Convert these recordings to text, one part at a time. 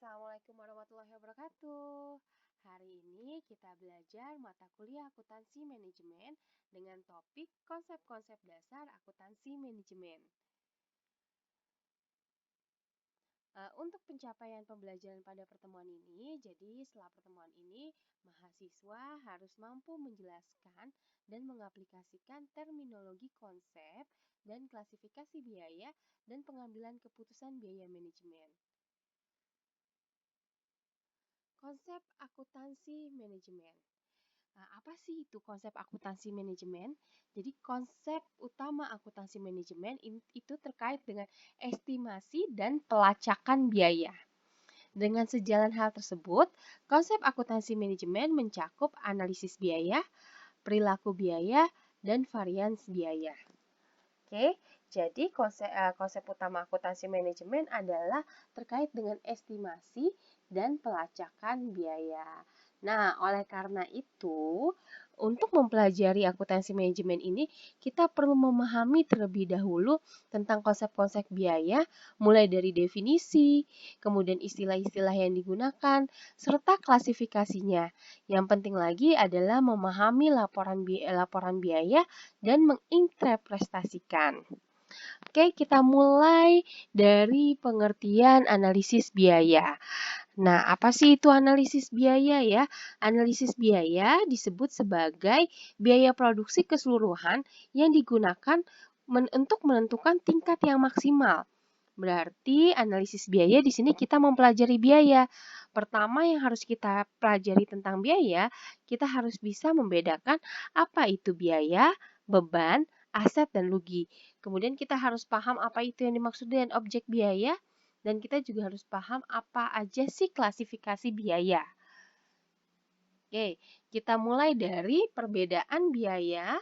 Assalamualaikum warahmatullahi wabarakatuh. Hari ini kita belajar mata kuliah akuntansi manajemen dengan topik konsep-konsep dasar akuntansi manajemen. Untuk pencapaian pembelajaran pada pertemuan ini, jadi setelah pertemuan ini, mahasiswa harus mampu menjelaskan dan mengaplikasikan terminologi konsep dan klasifikasi biaya dan pengambilan keputusan biaya manajemen. Konsep akuntansi manajemen. Nah, apa sih itu konsep akuntansi manajemen? Jadi konsep utama akuntansi manajemen itu terkait dengan estimasi dan pelacakan biaya. Dengan sejalan hal tersebut, konsep akuntansi manajemen mencakup analisis biaya, perilaku biaya, dan varians biaya. Oke, jadi konsep utama akuntansi manajemen adalah terkait dengan estimasi dan pelacakan biaya. Nah, oleh karena itu, untuk mempelajari akuntansi manajemen ini, kita perlu memahami terlebih dahulu tentang konsep-konsep biaya, mulai dari definisi, kemudian istilah-istilah yang digunakan, serta klasifikasinya. Yang penting lagi adalah memahami laporan biaya dan menginterpretasikan. Oke, kita mulai dari pengertian analisis biaya. Nah, apa sih itu analisis biaya ya? Analisis biaya disebut sebagai biaya produksi keseluruhan yang digunakan untuk menentukan tingkat yang maksimal. Berarti analisis biaya di sini kita mempelajari biaya. Pertama yang harus kita pelajari tentang biaya, kita harus bisa membedakan apa itu biaya, beban, aset, dan rugi. Kemudian kita harus paham apa itu yang dimaksud dengan objek biaya, dan kita juga harus paham apa aja sih klasifikasi biaya. Oke, kita mulai dari perbedaan biaya,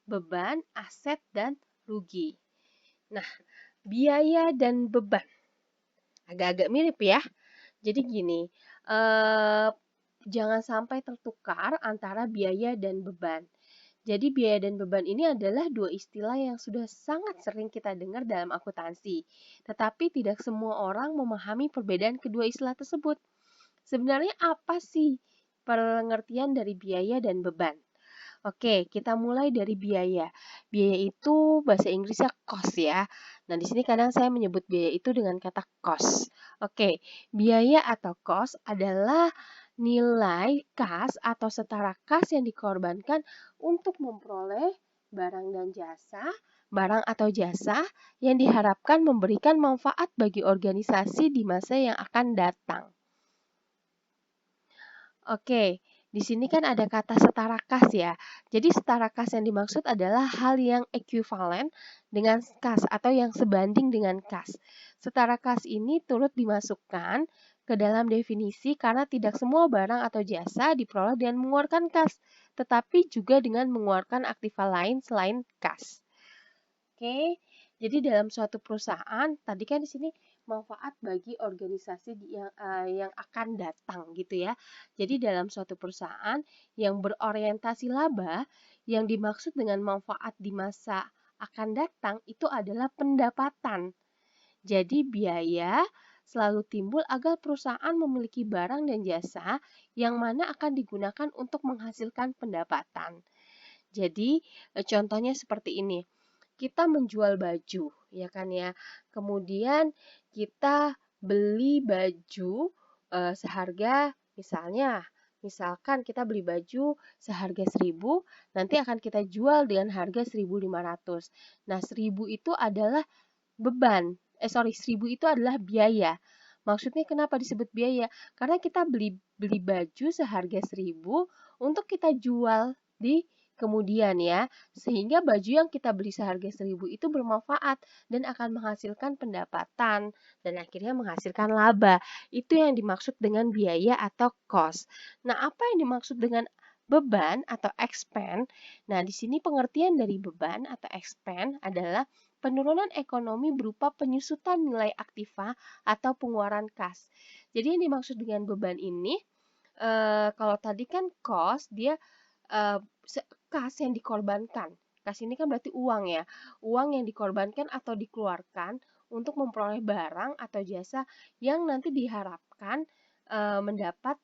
beban, aset, dan rugi. Nah, biaya dan beban. Agak-agak mirip ya. Jadi gini, jangan sampai tertukar antara biaya dan beban. Jadi biaya dan beban ini adalah dua istilah yang sudah sangat sering kita dengar dalam akuntansi. Tetapi tidak semua orang memahami perbedaan kedua istilah tersebut. Sebenarnya apa sih pengertian dari biaya dan beban? Oke, kita mulai dari biaya. Biaya itu bahasa Inggrisnya cost ya. Nah, di sini kadang saya menyebut biaya itu dengan kata cost. Oke, biaya atau cost adalah nilai kas atau setara kas yang dikorbankan untuk memperoleh barang atau jasa yang diharapkan memberikan manfaat bagi organisasi di masa yang akan datang. Oke, di sini kan ada kata setara kas ya. Jadi setara kas yang dimaksud adalah hal yang ekuivalen dengan kas atau yang sebanding dengan kas. Setara kas ini turut dimasukkan ke dalam definisi karena tidak semua barang atau jasa diperoleh dengan mengeluarkan kas, tetapi juga dengan mengeluarkan aktiva lain selain kas. Oke, jadi dalam suatu perusahaan, tadi kan di sini manfaat bagi organisasi yang akan datang gitu ya. Jadi dalam suatu perusahaan yang berorientasi laba, yang dimaksud dengan manfaat di masa akan datang itu adalah pendapatan. Jadi biaya selalu timbul agar perusahaan memiliki barang dan jasa yang mana akan digunakan untuk menghasilkan pendapatan. Jadi contohnya seperti ini. Kita menjual baju, ya kan ya. Kemudian kita beli baju seharga misalkan kita beli baju seharga 1.000, nanti akan kita jual dengan harga 1.500. Nah, 1.000 itu adalah beban. 1.000 itu adalah biaya. Maksudnya kenapa disebut biaya? Karena kita beli baju seharga 1.000 untuk kita jual di kemudian ya, sehingga baju yang kita beli seharga 1.000 itu bermanfaat dan akan menghasilkan pendapatan dan akhirnya menghasilkan laba. Itu yang dimaksud dengan biaya atau cost. Nah, apa yang dimaksud dengan beban atau expense? Nah, di sini pengertian dari beban atau expense adalah penurunan ekonomi berupa penyusutan nilai aktiva atau pengeluaran kas. Jadi yang dimaksud dengan beban ini, kalau tadi kan cost, dia kas yang dikorbankan. Kas ini kan berarti uang ya. Uang yang dikorbankan atau dikeluarkan untuk memperoleh barang atau jasa yang nanti diharapkan mendapat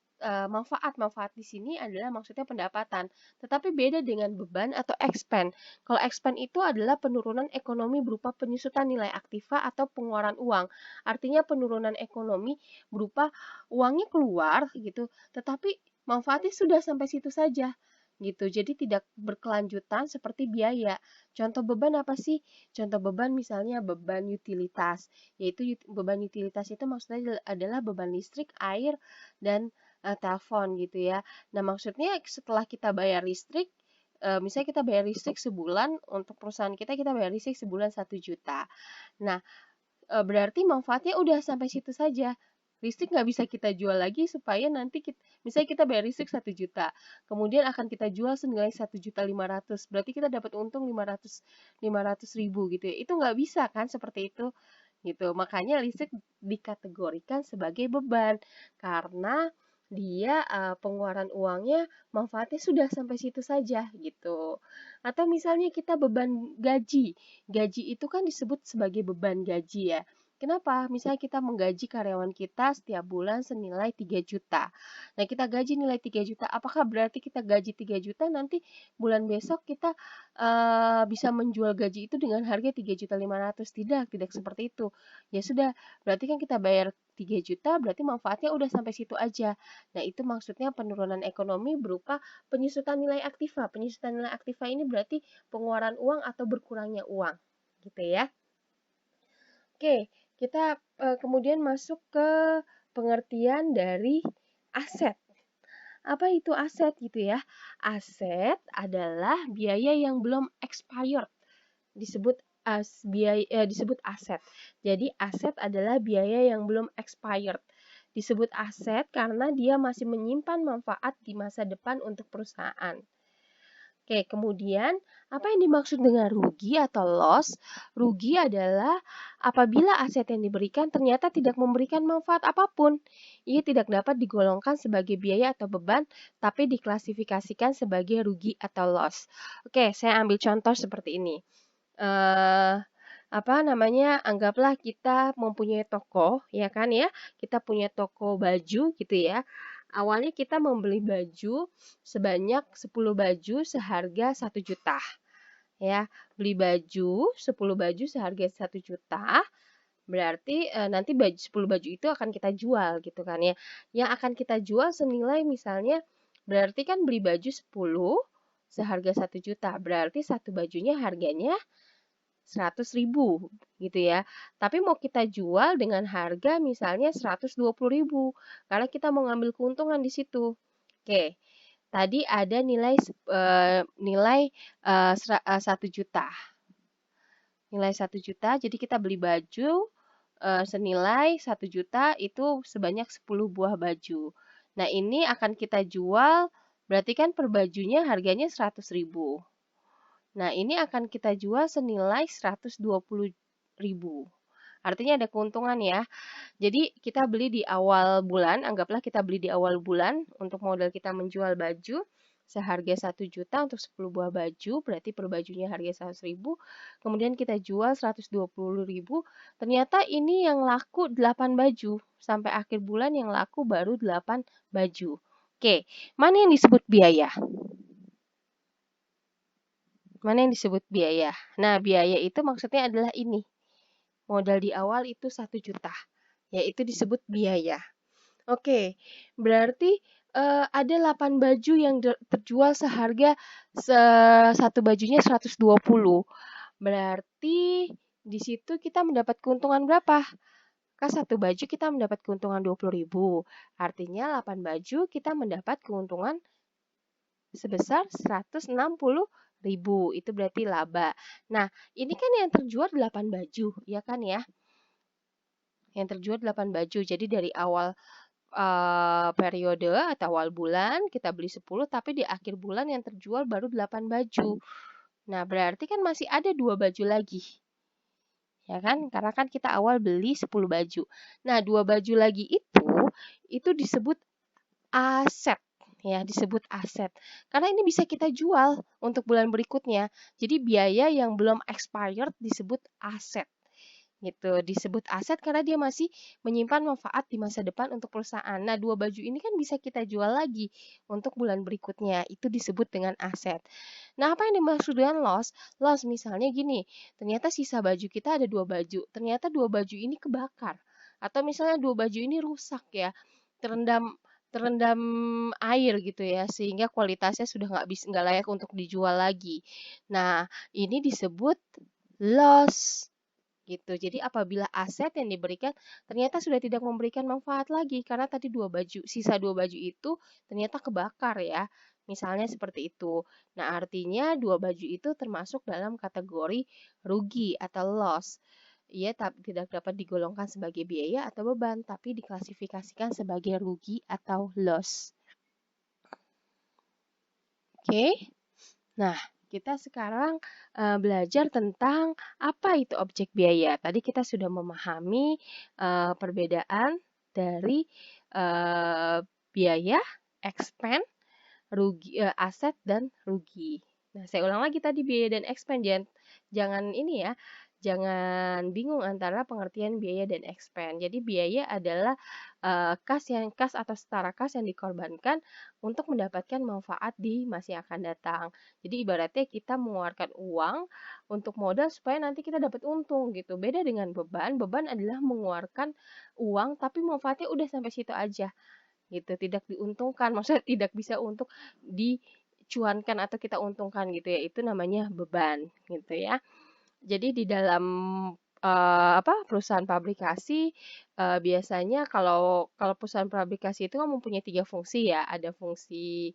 manfaat. Manfaat di sini adalah maksudnya pendapatan. Tetapi beda dengan beban atau expense. Kalau expense itu adalah penurunan ekonomi berupa penyusutan nilai aktiva atau pengeluaran uang. Artinya penurunan ekonomi berupa uangnya keluar gitu, tetapi manfaatnya sudah sampai situ saja gitu. Jadi tidak berkelanjutan seperti biaya. Contoh beban apa sih? Contoh beban misalnya beban utilitas, yaitu beban utilitas itu maksudnya adalah beban listrik, air, dan telepon gitu ya. Nah, maksudnya setelah kita bayar listrik, misalnya kita bayar listrik sebulan, untuk perusahaan kita bayar listrik sebulan 1 juta. Nah, berarti manfaatnya udah sampai situ saja. Listrik nggak bisa kita jual lagi supaya nanti misalnya kita bayar listrik 1 juta, kemudian akan kita jual senilai 1.500.000, berarti kita dapat untung 500.000 gitu ya. Itu nggak bisa kan seperti itu gitu. Makanya listrik dikategorikan sebagai beban karena dia pengeluaran uangnya manfaatnya sudah sampai situ saja gitu. Atau misalnya kita beban gaji. Gaji itu kan disebut sebagai beban gaji ya. Kenapa? Misalnya kita menggaji karyawan kita setiap bulan senilai 3 juta. Nah, kita gaji nilai 3 juta. Apakah berarti kita gaji 3 juta nanti bulan besok kita bisa menjual gaji itu dengan harga 3.500.000? Tidak seperti itu. Ya sudah, berarti kan kita bayar 3 juta, berarti manfaatnya udah sampai situ aja. Nah, itu maksudnya penurunan ekonomi berupa penyusutan nilai aktiva. Penyusutan nilai aktiva ini berarti pengeluaran uang atau berkurangnya uang. Gitu ya. Oke, kita kemudian masuk ke pengertian dari aset. Apa itu aset gitu ya? Aset adalah biaya yang belum expired, disebut disebut aset. Jadi aset adalah biaya yang belum expired. Disebut aset karena dia masih menyimpan manfaat di masa depan untuk perusahaan. Oke, kemudian apa yang dimaksud dengan rugi atau loss? Rugi adalah apabila aset yang diberikan ternyata tidak memberikan manfaat apapun. Ia tidak dapat digolongkan sebagai biaya atau beban, tapi diklasifikasikan sebagai rugi atau loss. Oke, saya ambil contoh seperti ini. Anggaplah kita mempunyai toko, ya kan ya, kita punya toko baju gitu ya. Awalnya kita membeli baju sebanyak 10 baju seharga 1 juta. Ya, beli baju 10 baju seharga 1 juta. Berarti nanti 10 baju itu akan kita jual gitu kan ya. Yang akan kita jual senilai misalnya, berarti kan beli baju 10 seharga 1 juta. Berarti satu bajunya harganya 100.000 gitu ya. Tapi mau kita jual dengan harga misalnya 120.000 karena kita mau ngambil keuntungan di situ. Oke. Tadi ada nilai 1 juta. Nilai 1 juta, jadi kita beli baju senilai 1 juta itu sebanyak 10 buah baju. Nah, ini akan kita jual, berarti kan per bajunya harganya 100.000. Nah, ini akan kita jual senilai 120.000. Artinya ada keuntungan ya. Jadi kita beli di awal bulan, anggaplah kita beli di awal bulan untuk modal kita menjual baju seharga 1 juta untuk 10 buah baju, berarti per bajunya harga 100.000. Kemudian kita jual 120.000. Ternyata ini yang laku 8 baju. Sampai akhir bulan yang laku baru 8 baju. Oke, mana yang disebut biaya? Mana yang disebut biaya? Nah, biaya itu maksudnya adalah ini. Modal di awal itu 1 juta. Yaitu disebut biaya. Oke, berarti ada 8 baju yang terjual seharga satu bajunya 120. Berarti di situ kita mendapat keuntungan berapa? Kan satu baju kita mendapat keuntungan 20.000. Artinya 8 baju kita mendapat keuntungan sebesar 160.000. Itu berarti laba. Nah, ini kan yang terjual 8 baju, ya kan ya? Yang terjual 8 baju. Jadi dari awal periode atau awal bulan kita beli 10, tapi di akhir bulan yang terjual baru 8 baju. Nah, berarti kan masih ada 2 baju lagi. Ya kan? Karena kan kita awal beli 10 baju. Nah, 2 baju lagi itu disebut aset. Ya, disebut aset. Karena ini bisa kita jual untuk bulan berikutnya. Jadi biaya yang belum expired disebut aset. gitu. Disebut aset karena dia masih menyimpan manfaat di masa depan untuk perusahaan. Nah, dua baju ini kan bisa kita jual lagi untuk bulan berikutnya. Itu disebut dengan aset. Nah, apa yang dimaksud dengan loss? Loss misalnya gini, ternyata sisa baju kita ada dua baju. Ternyata dua baju ini kebakar. Atau misalnya dua baju ini rusak ya, terendam terendam air gitu ya, sehingga kualitasnya sudah nggak layak untuk dijual lagi. Nah, ini disebut loss gitu. Jadi apabila aset yang diberikan ternyata sudah tidak memberikan manfaat lagi karena tadi sisa dua baju itu ternyata kebakar ya. Misalnya seperti itu. Nah, artinya dua baju itu termasuk dalam kategori rugi atau loss. Ia tidak dapat digolongkan sebagai biaya atau beban, tapi diklasifikasikan sebagai rugi atau loss. Oke. Nah, kita sekarang belajar tentang apa itu objek biaya. Tadi kita sudah memahami perbedaan dari biaya, expense, rugi, aset dan rugi. Nah, saya ulang lagi tadi biaya dan expense. Jangan ini ya, jangan bingung antara pengertian biaya dan expense. Jadi biaya adalah kas atau setara kas yang dikorbankan untuk mendapatkan manfaat di masa yang akan datang. Jadi ibaratnya kita mengeluarkan uang untuk modal supaya nanti kita dapat untung gitu. Beda dengan beban. Beban adalah mengeluarkan uang tapi manfaatnya udah sampai situ aja gitu, tidak diuntungkan, maksudnya tidak bisa untuk dicuankan atau kita untungkan gitu ya, itu namanya beban gitu ya. Jadi di dalam perusahaan pabrikasi biasanya kalau kalau perusahaan pabrikasi itu kan mempunyai tiga fungsi ya, ada fungsi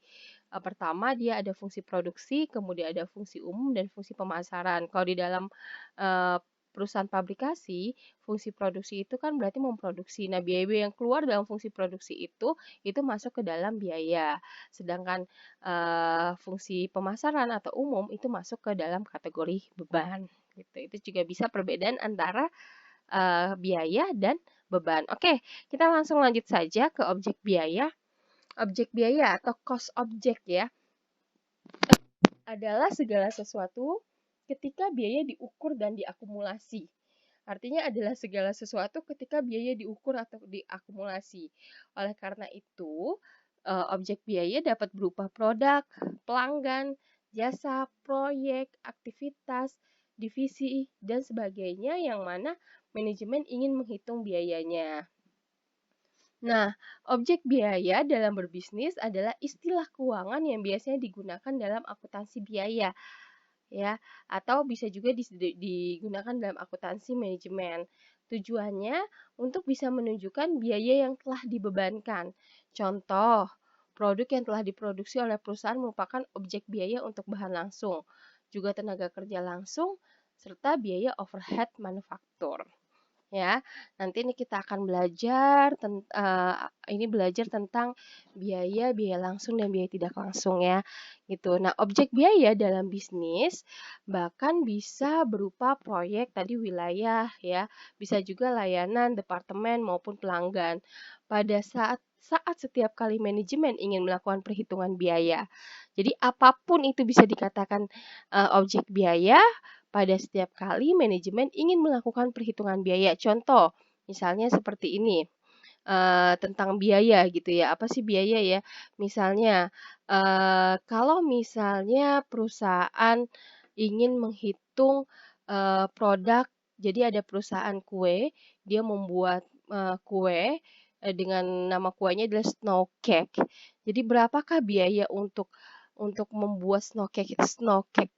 pertama dia ada fungsi produksi, kemudian ada fungsi umum dan fungsi pemasaran. Kalau di dalam eh, perusahaan pabrikasi, fungsi produksi itu kan berarti memproduksi. Nah, biaya-biaya yang keluar dalam fungsi produksi itu masuk ke dalam biaya. Sedangkan fungsi pemasaran atau umum itu masuk ke dalam kategori beban. Gitu. Itu juga bisa perbedaan antara biaya dan beban. Oke, kita langsung lanjut saja ke objek biaya. Objek biaya atau cost object ya adalah segala sesuatu ketika biaya diukur dan diakumulasi. Artinya adalah segala sesuatu ketika biaya diukur atau diakumulasi. Oleh karena itu, objek biaya dapat berupa produk, pelanggan, jasa, proyek, aktivitas, divisi, dan sebagainya yang mana manajemen ingin menghitung biayanya. Nah, objek biaya dalam berbisnis adalah istilah keuangan yang biasanya digunakan dalam akuntansi biaya ya, atau bisa juga digunakan dalam akuntansi manajemen. Tujuannya untuk bisa menunjukkan biaya yang telah dibebankan. Contoh, produk yang telah diproduksi oleh perusahaan merupakan objek biaya untuk bahan langsung, juga tenaga kerja langsung, serta biaya overhead manufaktur ya. Nanti ini kita akan belajar tentang biaya, biaya langsung dan biaya tidak langsung ya. Gitu. Nah, objek biaya dalam bisnis bahkan bisa berupa proyek tadi wilayah ya, bisa juga layanan, departemen maupun pelanggan. Pada saat setiap kali manajemen ingin melakukan perhitungan biaya. Jadi apapun itu bisa dikatakan objek biaya pada setiap kali manajemen ingin melakukan perhitungan biaya. Contoh, misalnya seperti ini, tentang biaya gitu ya. Apa sih biaya ya? Misalnya, kalau misalnya perusahaan ingin menghitung produk, jadi ada perusahaan kue, dia membuat kue dengan nama kuenya adalah snow cake. Jadi berapakah biaya untuk membuat snow cake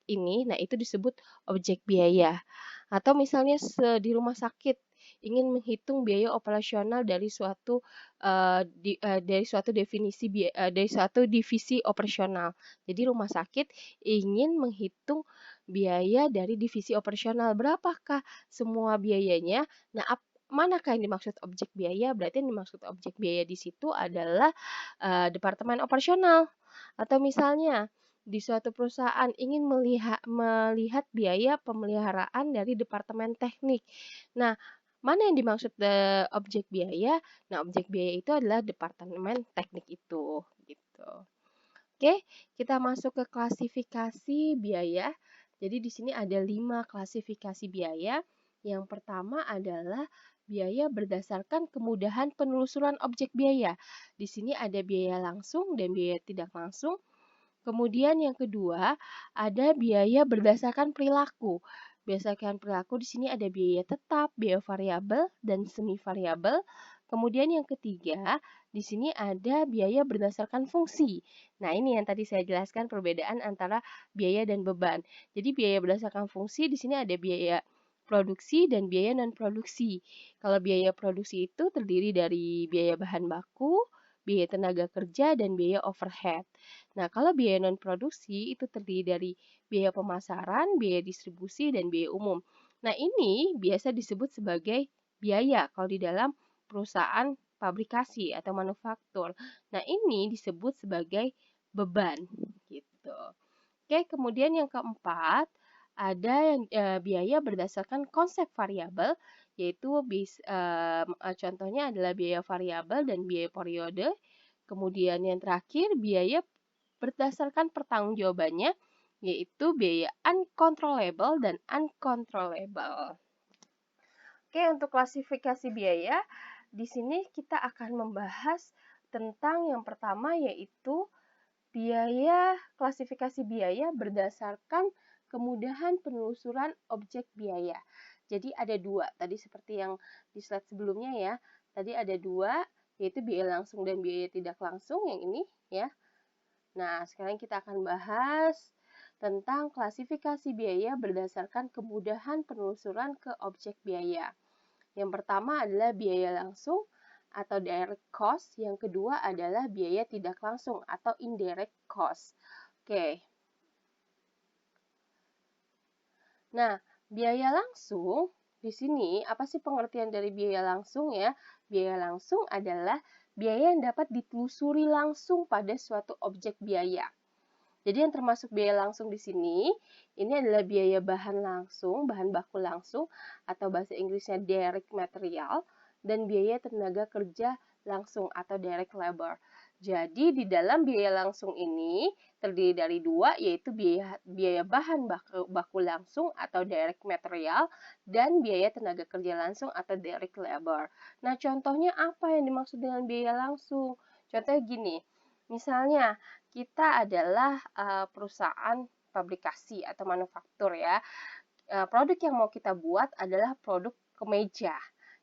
ini? Nah, itu disebut objek biaya. Atau misalnya di rumah sakit ingin menghitung biaya operasional dari suatu divisi operasional. Jadi rumah sakit ingin menghitung biaya dari divisi operasional. Berapakah semua biayanya? Nah, manakah yang dimaksud objek biaya? Berarti yang dimaksud objek biaya di situ adalah departemen operasional. Atau misalnya di suatu perusahaan ingin melihat biaya pemeliharaan dari departemen teknik. Nah, mana yang dimaksud objek biaya? Nah, objek biaya itu adalah departemen teknik itu, gitu. Oke, kita masuk ke klasifikasi biaya. Jadi di sini ada 5 klasifikasi biaya. Yang pertama adalah biaya berdasarkan kemudahan penelusuran objek biaya. Di sini ada biaya langsung dan biaya tidak langsung. Kemudian yang kedua, ada biaya berdasarkan perilaku. Berdasarkan perilaku di sini ada biaya tetap, biaya variabel, dan semi variabel. Kemudian yang ketiga, di sini ada biaya berdasarkan fungsi. Nah, ini yang tadi saya jelaskan perbedaan antara biaya dan beban. Jadi biaya berdasarkan fungsi di sini ada biaya produksi dan biaya non produksi. Kalau biaya produksi itu terdiri dari biaya bahan baku, biaya tenaga kerja, dan biaya overhead. Nah, kalau biaya non-produksi itu terdiri dari biaya pemasaran, biaya distribusi, dan biaya umum. Nah, ini biasa disebut sebagai biaya kalau di dalam perusahaan pabrikasi atau manufaktur. Nah, ini disebut sebagai beban gitu. Oke, kemudian yang keempat ada yang biaya berdasarkan konsep variabel, yaitu contohnya adalah biaya variabel dan biaya periode. Kemudian yang terakhir biaya berdasarkan pertanggungjawabannya, yaitu biaya uncontrollable dan uncontrollable. Oke, untuk klasifikasi biaya, di sini kita akan membahas tentang yang pertama yaitu klasifikasi biaya berdasarkan kemudahan penelusuran objek biaya. Jadi ada dua, tadi seperti yang di slide sebelumnya ya. Tadi ada dua, yaitu biaya langsung dan biaya tidak langsung, yang ini ya. Nah, sekarang kita akan bahas tentang klasifikasi biaya berdasarkan kemudahan penelusuran ke objek biaya. Yang pertama adalah biaya langsung atau direct cost, yang kedua adalah biaya tidak langsung atau indirect cost. Oke. Nah, biaya langsung di sini apa sih pengertian dari biaya langsung ya? Biaya langsung adalah biaya yang dapat ditelusuri langsung pada suatu objek biaya. Jadi yang termasuk biaya langsung di sini, ini adalah biaya bahan langsung, bahan baku langsung, atau bahasa Inggrisnya direct material, dan biaya tenaga kerja langsung atau direct labor. Jadi di dalam biaya langsung ini terdiri dari dua, yaitu biaya bahan baku langsung atau direct material, dan biaya tenaga kerja langsung atau direct labor. Nah, contohnya apa yang dimaksud dengan biaya langsung? Contohnya gini, misalnya kita adalah perusahaan pabrikasi atau manufaktur ya. Produk yang mau kita buat adalah produk kemeja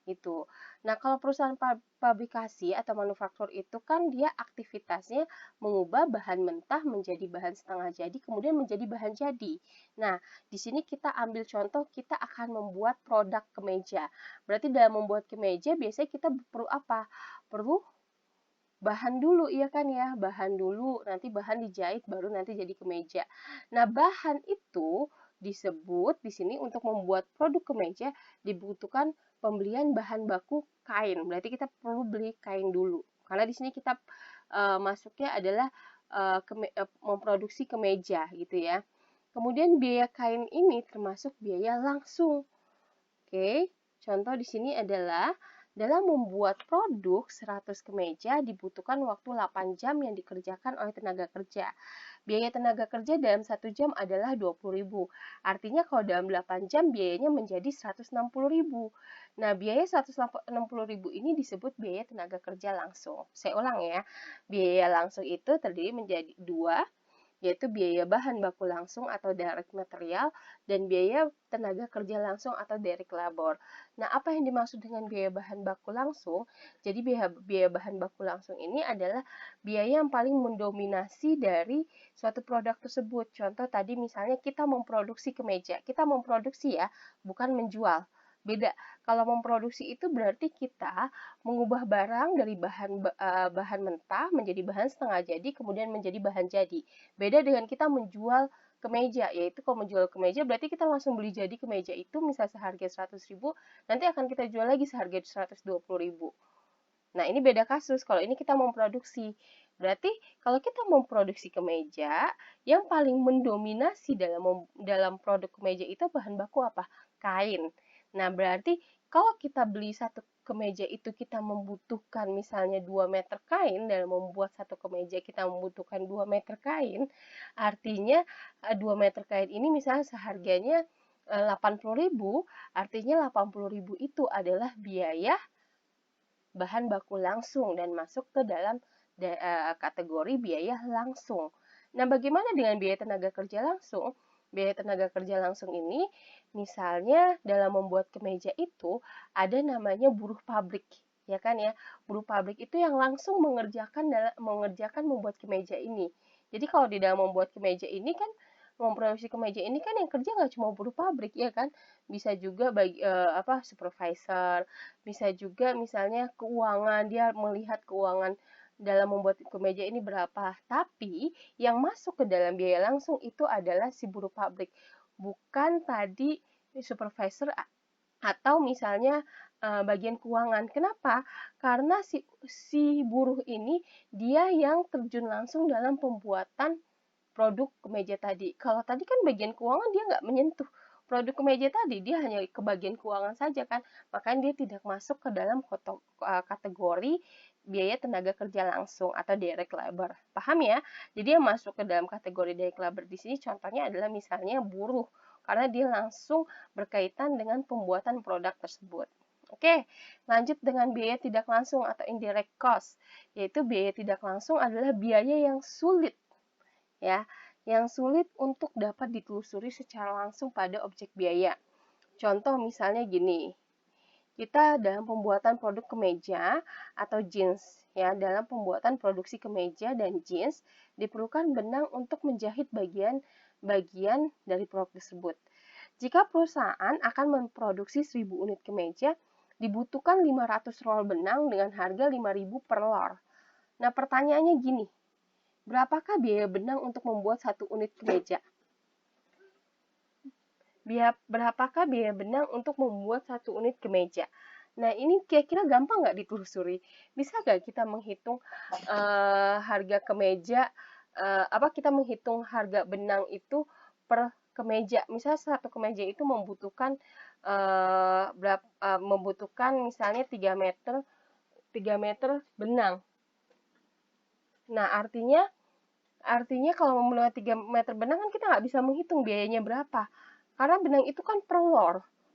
itu. Nah, kalau perusahaan pabrikasi atau manufaktur itu kan dia aktivitasnya mengubah bahan mentah menjadi bahan setengah jadi, kemudian menjadi bahan jadi. Nah, di sini kita ambil contoh, kita akan membuat produk kemeja. Berarti dalam membuat kemeja biasanya kita perlu apa? Perlu bahan dulu, iya kan ya, bahan dulu, nanti bahan dijahit baru nanti jadi kemeja. Nah, bahan itu disebut di sini untuk membuat produk kemeja dibutuhkan pembelian bahan baku kain. Berarti kita perlu beli kain dulu. Karena di sini kita masuknya adalah memproduksi kemeja gitu ya. Kemudian biaya kain ini termasuk biaya langsung. Oke, contoh di sini adalah dalam membuat produk 100 kemeja dibutuhkan waktu 8 jam yang dikerjakan oleh tenaga kerja. Biaya tenaga kerja dalam 1 jam adalah 20.000. Artinya kalau dalam 8 jam biayanya menjadi 160.000. Nah, biaya 160.000 ini disebut biaya tenaga kerja langsung. Saya ulang ya. Biaya langsung itu terdiri menjadi dua, yaitu biaya bahan baku langsung atau direct material dan biaya tenaga kerja langsung atau direct labor. Nah, apa yang dimaksud dengan biaya bahan baku langsung? Jadi biaya bahan baku langsung ini adalah biaya yang paling mendominasi dari suatu produk tersebut. Contoh tadi misalnya kita memproduksi kemeja, kita memproduksi ya, bukan menjual. Beda. Kalau memproduksi itu berarti kita mengubah barang dari bahan mentah menjadi bahan setengah jadi, kemudian menjadi bahan jadi. Beda dengan kita menjual kemeja, yaitu kalau menjual kemeja berarti kita langsung beli jadi kemeja itu misal seharga 100.000, nanti akan kita jual lagi seharga 120.000. Nah, ini beda kasus. Kalau ini kita memproduksi. Berarti kalau kita memproduksi kemeja, yang paling mendominasi dalam produk kemeja itu bahan baku apa? Kain. Nah, berarti kalau kita beli satu kemeja itu kita membutuhkan misalnya 2 meter kain, dalam membuat satu kemeja kita membutuhkan 2 meter kain, artinya 2 meter kain ini misalnya seharganya 80.000, artinya 80.000 itu adalah biaya bahan baku langsung dan masuk ke dalam kategori biaya langsung. Nah, bagaimana dengan biaya tenaga kerja langsung? Biaya tenaga kerja langsung ini, misalnya dalam membuat kemeja itu ada namanya buruh pabrik, ya kan ya. Buruh pabrik itu yang langsung mengerjakan membuat kemeja ini. Jadi kalau di dalam membuat kemeja ini kan memproduksi kemeja ini kan yang kerja nggak cuma buruh pabrik ya kan, bisa juga supervisor, bisa juga misalnya keuangan, dia melihat keuangan dalam membuat kemeja ini berapa. Tapi yang masuk ke dalam biaya langsung itu adalah si buruh pabrik, bukan tadi supervisor atau misalnya bagian keuangan. Kenapa? Karena si buruh ini dia yang terjun langsung dalam pembuatan produk kemeja tadi. Kalau tadi kan bagian keuangan dia nggak menyentuh produk kemeja tadi, dia hanya ke bagian keuangan saja kan, makanya dia tidak masuk ke dalam kategori biaya tenaga kerja langsung atau direct labor. Paham ya? Jadi yang masuk ke dalam kategori direct labor di sini contohnya adalah misalnya buruh, karena dia langsung berkaitan dengan pembuatan produk tersebut. Oke, lanjut dengan biaya tidak langsung atau indirect cost, yaitu biaya tidak langsung adalah biaya yang sulit ya, yang sulit untuk dapat ditelusuri secara langsung pada objek biaya. Contoh misalnya gini, kita dalam pembuatan produk kemeja atau jeans ya, dalam pembuatan produksi kemeja dan jeans diperlukan benang untuk menjahit bagian dari produk tersebut. Jika perusahaan akan memproduksi 1.000 unit kemeja, dibutuhkan 500 roll benang dengan harga 5.000 per lor. Nah, pertanyaannya gini, berapakah biaya benang untuk membuat satu unit kemeja? Berapakah biaya benang untuk membuat satu unit kemeja? Nah, ini kira-kira gampang nggak ditelusuri? Bisa nggak kita menghitung harga kemeja, kita menghitung harga benang itu per kemeja? Misalnya satu kemeja itu membutuhkan misalnya 3 meter benang. Nah, Artinya kalau memenuhi 3 meter benang kan kita nggak bisa menghitung biayanya berapa. Karena benang itu kan per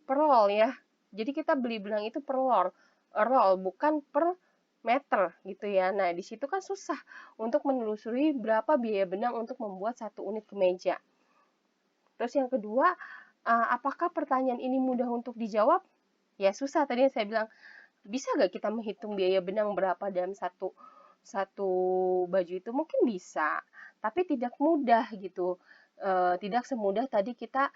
roll ya. Jadi kita beli benang itu per roll bukan per meter gitu ya. Nah, di situ kan susah untuk menelusuri berapa biaya benang untuk membuat satu unit kemeja. Terus yang kedua, apakah pertanyaan ini mudah untuk dijawab? Ya susah, tadi yang saya bilang, bisa nggak kita menghitung biaya benang berapa dalam satu baju itu? Mungkin bisa, tapi tidak mudah gitu. Tidak semudah tadi kita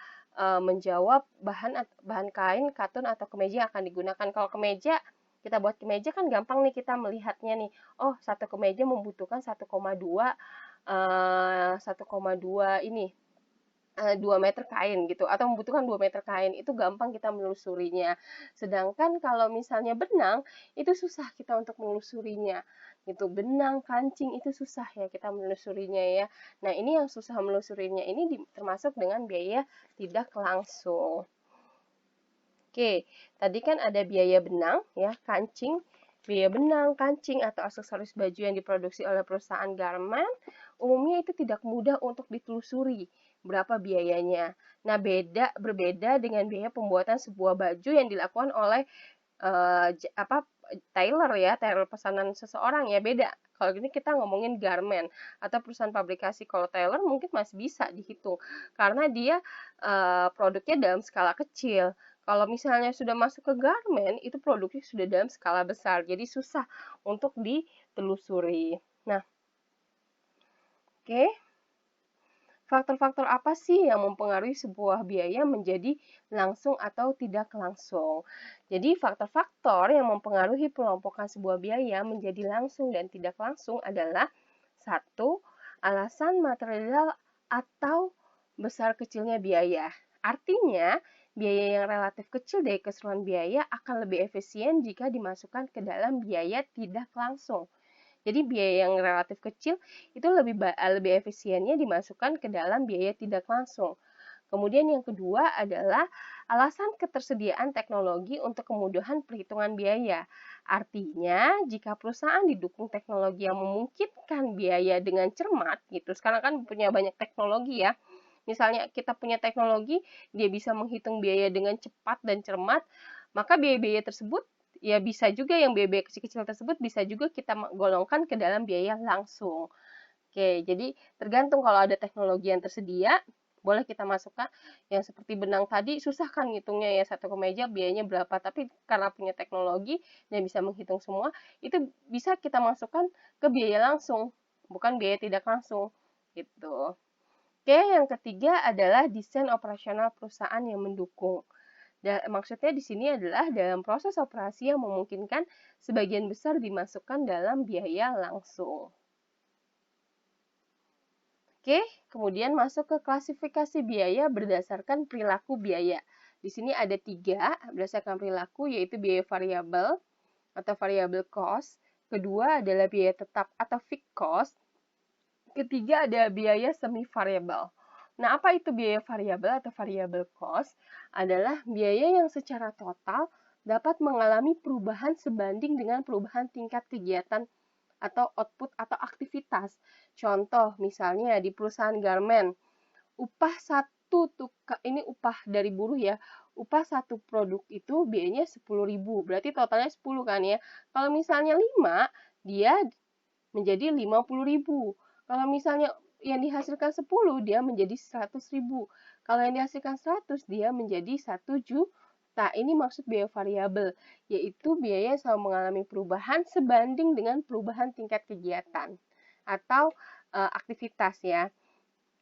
menjawab bahan kain, katun atau kemeja yang akan digunakan. Kalau kemeja, kita buat kemeja kan gampang nih kita melihatnya nih. Oh, satu kemeja membutuhkan 1,2 ini 2 meter kain gitu, atau membutuhkan 2 meter kain, itu gampang kita menelusurinya. Sedangkan kalau misalnya benang, itu susah kita untuk menelusurinya gitu. Benang, kancing itu susah ya kita menelusurinya ya. Nah, ini yang susah menelusurinya ini termasuk dengan biaya tidak langsung. Oke, tadi kan ada biaya benang ya, kancing. Biaya benang, kancing, atau aksesoris baju yang diproduksi oleh perusahaan garment, umumnya itu tidak mudah untuk ditelusuri berapa biayanya. Nah, berbeda dengan biaya pembuatan sebuah baju yang dilakukan oleh tailor ya, tailor pesanan seseorang ya, beda. Kalau gini kita ngomongin garment atau perusahaan pabrikasi. Kalau tailor mungkin masih bisa dihitung karena dia produknya dalam skala kecil. Kalau misalnya sudah masuk ke garment, itu produknya sudah dalam skala besar. Jadi susah untuk ditelusuri. Nah, oke. Faktor-faktor apa sih yang mempengaruhi sebuah biaya menjadi langsung atau tidak langsung? Jadi, faktor-faktor yang mempengaruhi pelompokan sebuah biaya menjadi langsung dan tidak langsung adalah satu, alasan material atau besar kecilnya biaya. Artinya, biaya yang relatif kecil dari keseluruhan biaya akan lebih efisien jika dimasukkan ke dalam biaya tidak langsung. Jadi biaya yang relatif kecil itu lebih efisiennya dimasukkan ke dalam biaya tidak langsung. Kemudian yang kedua adalah alasan ketersediaan teknologi untuk kemudahan perhitungan biaya. Artinya, jika perusahaan didukung teknologi yang memungkinkan biaya dengan cermat, gitu. Sekarang kan punya banyak teknologi ya. misalnya kita punya teknologi, dia bisa menghitung biaya dengan cepat dan cermat, maka biaya-biaya tersebut ya bisa juga yang biaya-biaya kecil-kecil tersebut bisa juga kita golongkan ke dalam biaya langsung. Oke, jadi tergantung kalau ada teknologi yang tersedia, boleh kita masukkan yang seperti benang tadi, susah kan ngitungnya ya, satu kemeja biayanya berapa, tapi karena punya teknologi dan bisa menghitung semua, itu bisa kita masukkan ke biaya langsung, bukan biaya tidak langsung, gitu. Oke, yang ketiga adalah desain operasional perusahaan yang mendukung. Dan maksudnya di sini adalah dalam proses operasi yang memungkinkan sebagian besar dimasukkan dalam biaya langsung. Oke, kemudian masuk ke klasifikasi biaya berdasarkan perilaku biaya. Di sini ada 3 berdasarkan perilaku, yaitu biaya variabel atau variable cost. Kedua adalah biaya tetap atau fixed cost. Ketiga ada biaya semi variabel. Nah, apa itu biaya variabel atau variable cost? Adalah biaya yang secara total dapat mengalami perubahan sebanding dengan perubahan tingkat kegiatan atau output atau aktivitas. Contoh, misalnya di perusahaan garment, upah satu ini upah dari buruh ya, upah satu produk itu biayanya 10.000, berarti totalnya 10 kan ya. Kalau misalnya 5, dia menjadi 50.000. Kalau misalnya yang dihasilkan 10, dia menjadi 100.000. Kalau yang dihasilkan 100, dia menjadi 1 juta. Ini maksud biaya variabel, yaitu biaya yang selalu mengalami perubahan sebanding dengan perubahan tingkat kegiatan atau aktivitas ya.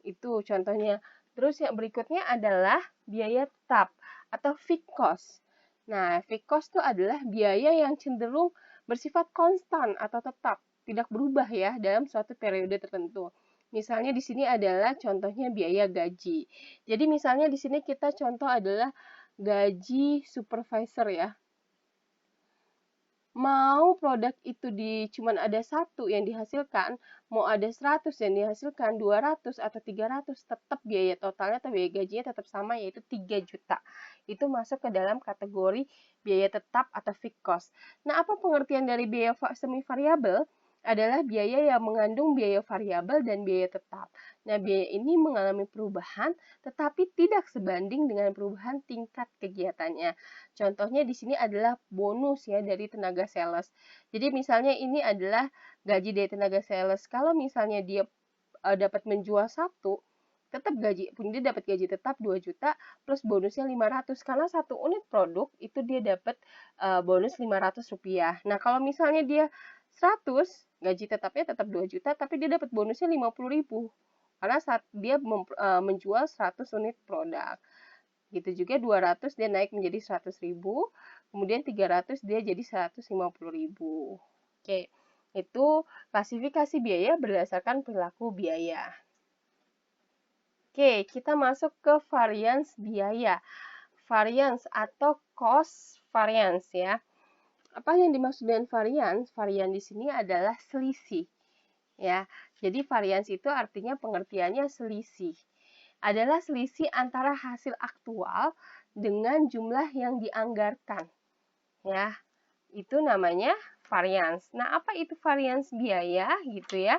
Itu contohnya. Terus yang berikutnya adalah biaya tetap atau fixed cost. Nah, fixed cost itu adalah biaya yang cenderung bersifat konstan atau tetap, tidak berubah ya dalam suatu periode tertentu. Misalnya di sini adalah contohnya biaya gaji. Jadi misalnya di sini kita contoh adalah gaji supervisor ya. Mau produk itu cuman ada 1 yang dihasilkan, mau ada 100 yang dihasilkan, 200 atau 300, tetap biaya totalnya atau biaya gajinya tetap sama, yaitu 3 juta. Itu masuk ke dalam kategori biaya tetap atau fixed cost. Nah, apa pengertian dari biaya semi variabel? Adalah biaya yang mengandung biaya variabel dan biaya tetap. Nah, biaya ini mengalami perubahan tetapi tidak sebanding dengan perubahan tingkat kegiatannya. Contohnya di sini adalah bonus ya dari tenaga sales. Jadi misalnya ini adalah gaji dari tenaga sales. Kalau misalnya dia dapat menjual satu, tetap dia dapat gaji tetap 2 juta plus bonusnya 500 karena satu unit produk itu dia dapat bonus 500 rupiah. Nah, kalau misalnya dia 100, gaji tetapnya tetap 2 juta tapi dia dapat bonusnya 50.000 karena saat dia menjual 100 unit produk. Gitu juga 200 dia naik menjadi 100.000, kemudian 300 dia jadi 150.000. Oke, itu klasifikasi biaya berdasarkan perilaku biaya. Oke, kita masuk ke varians biaya. Varians atau cost variance ya. Apa yang dimaksud dengan varians? Varian di sini adalah selisih. Ya. Jadi varians itu artinya pengertiannya selisih. Adalah selisih antara hasil aktual dengan jumlah yang dianggarkan. Ya. Itu namanya varians. Nah, apa itu varians biaya gitu ya?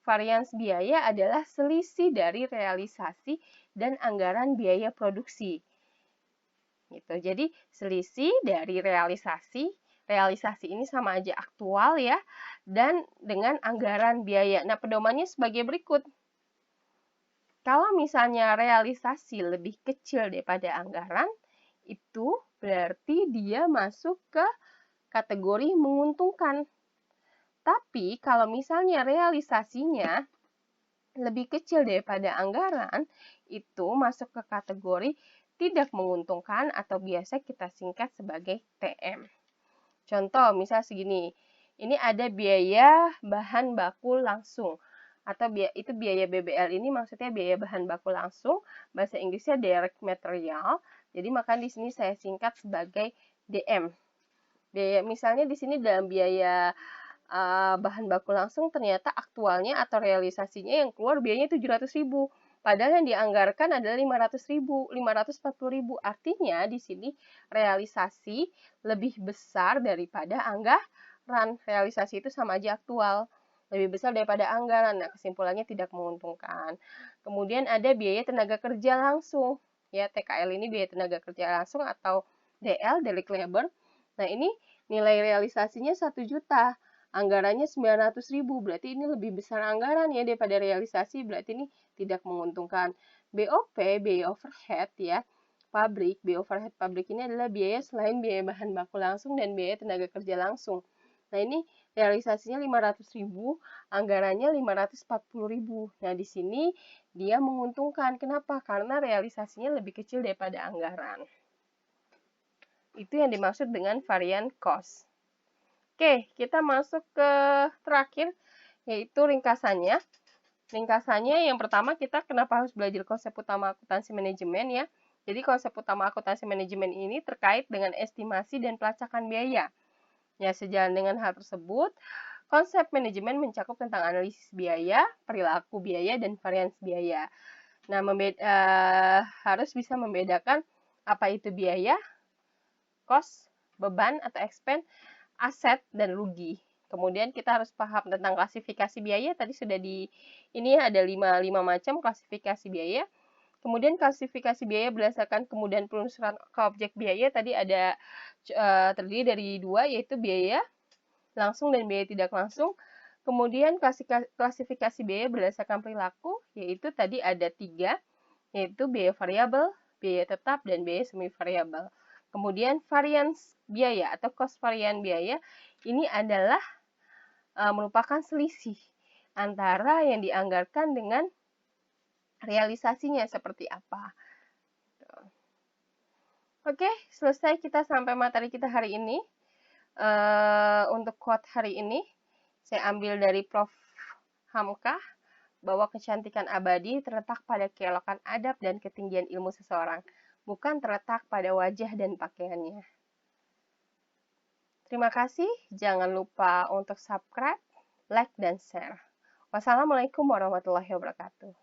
Varians biaya adalah selisih dari realisasi dan anggaran biaya produksi. Gitu. Jadi selisih dari realisasi ini sama aja aktual ya, dan dengan anggaran biaya. Nah, pedomannya sebagai berikut. Kalau misalnya realisasi lebih kecil daripada anggaran, itu berarti dia masuk ke kategori menguntungkan. Tapi kalau misalnya realisasinya lebih kecil daripada anggaran, itu masuk ke kategori tidak menguntungkan atau biasa kita singkat sebagai TM. Contoh, misal segini, ini ada biaya bahan baku langsung, atau itu biaya BBL ini maksudnya biaya bahan baku langsung, bahasa Inggrisnya direct material, jadi maka di sini saya singkat sebagai DM. Biaya, misalnya di sini dalam biaya bahan baku langsung ternyata aktualnya atau realisasinya yang keluar biayanya 700.000. Padahal yang dianggarkan adalah 500.000, 540.000. Artinya di sini realisasi lebih besar daripada anggaran. Realisasi itu sama aja aktual. lebih besar daripada anggaran. Nah, kesimpulannya tidak menguntungkan. Kemudian ada biaya tenaga kerja langsung. Ya, TKL ini biaya tenaga kerja langsung atau DL, direct labor. Nah, ini nilai realisasinya 1 juta. Anggarannya 900.000. Berarti ini lebih besar anggaran ya daripada realisasi. Berarti ini tidak menguntungkan. BOP, biaya overhead ya. Biaya overhead pabrik ini adalah biaya selain biaya bahan baku langsung dan biaya tenaga kerja langsung. Nah, ini realisasinya 500.000, anggarannya 540.000. Nah, di sini dia menguntungkan. Kenapa? Karena realisasinya lebih kecil daripada anggaran. Itu yang dimaksud dengan varian cost. Oke, kita masuk ke terakhir, yaitu ringkasannya. Ringkasannya yang pertama kita kenapa harus belajar konsep utama akuntansi manajemen ya. Jadi konsep utama akuntansi manajemen ini terkait dengan estimasi dan pelacakan biaya. Ya, sejalan dengan hal tersebut, konsep manajemen mencakup tentang analisis biaya, perilaku biaya, dan varians biaya. Nah, harus bisa membedakan apa itu biaya, cost, beban atau expense, aset, dan rugi. Kemudian kita harus paham tentang klasifikasi biaya. Tadi sudah ini ada 5 macam klasifikasi biaya. Kemudian klasifikasi biaya berdasarkan kemudahan penelusuran ke objek biaya tadi ada terdiri dari 2, yaitu biaya langsung dan biaya tidak langsung. Kemudian klasifikasi biaya berdasarkan perilaku, yaitu tadi ada 3, yaitu biaya variabel, biaya tetap, dan biaya semi variabel. Kemudian varians biaya atau cost varian biaya ini adalah merupakan selisih antara yang dianggarkan dengan realisasinya seperti apa. Oke, selesai kita sampai materi kita hari ini. Untuk quote hari ini, saya ambil dari Prof. Hamka, bahwa kecantikan abadi terletak pada keelokan adab dan ketinggian ilmu seseorang, bukan terletak pada wajah dan pakaiannya. Terima kasih, jangan lupa untuk subscribe, like, dan share. Wassalamualaikum warahmatullahi wabarakatuh.